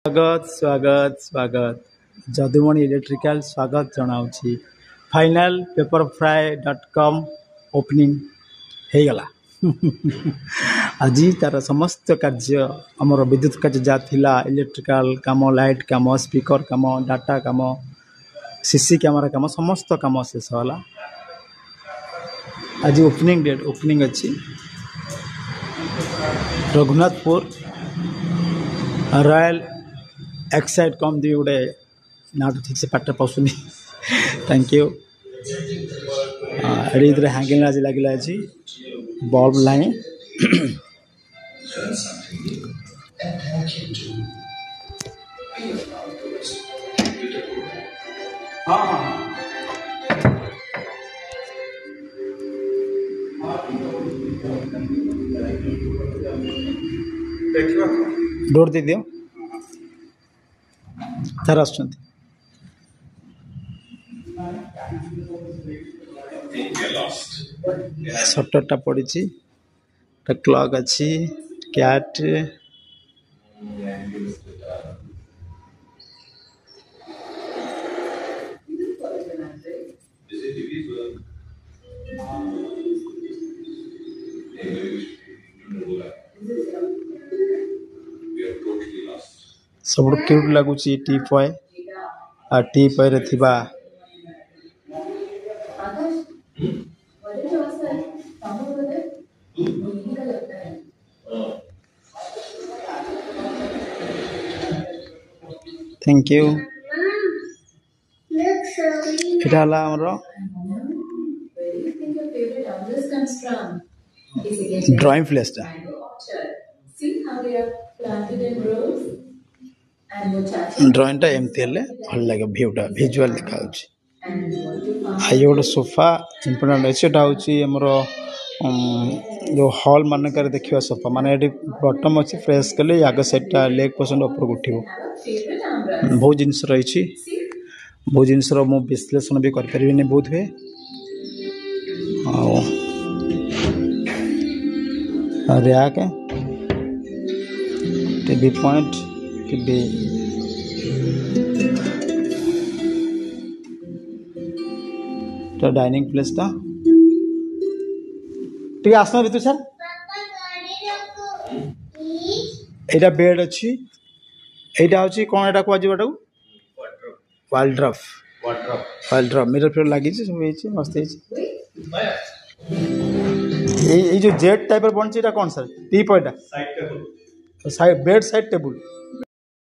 स्वागत स्वागत स्वागत जदुमणि इलेक्ट्रिकल स्वागत जनाऊँगी फाइनल पेपरफ्राई.com ओपनिंग हो गला आज तार समस्त कार्य आमर विद्युत कार्य जहाँ थिला इलेक्ट्रिकल काम लाइट काम स्पीकर काम डाटा काम सीसी कैमरा काम समस्त काम शेष होला। आज ओपनिंग डेट ओपनिंग अच्छी रघुनाथपुर रॉयल एक्साइड कम दी गोटे ना तो ठीक से पाठ पशुनी थैंक यू एडी हैंगिंग आज लगे आज बल्ब लाइन डोर दे दियो सर आसुचंती सटरटा पड़ी क्लॉक अच्छी कैट सब क्यूट लगुच टीपॉय आ टीपॉय रे थिबा थैंक यू इटा हला हमरो ड्राइंग फ्लैश टा ड्राइंग टा एमती हेले भल लगे व्यूटा विजुअल देखा आई गोटे सोफा इम्पोर्टाट अच्छे हूँ हमरो जो हॉल मानक देखा सोफा माने बटम अच्छी फ्रेश कले आग साइडटा लेग पर्सन ऊपर उठो बहुत जिनस रही बहुत जिनस मु विश्लेषण भी करें बहुत हुए rack TV point TV dining place टा ठीक आसना ऋतु सर एटा बेड अच्छी एटा हूँ कौन एटा कहुटा वाल्ड्रफ मिरर फिर लगी सब मस्त ये जो जेट टाइप बनची कौन सर टीपॉयटा साइड बेड साइड टेबुल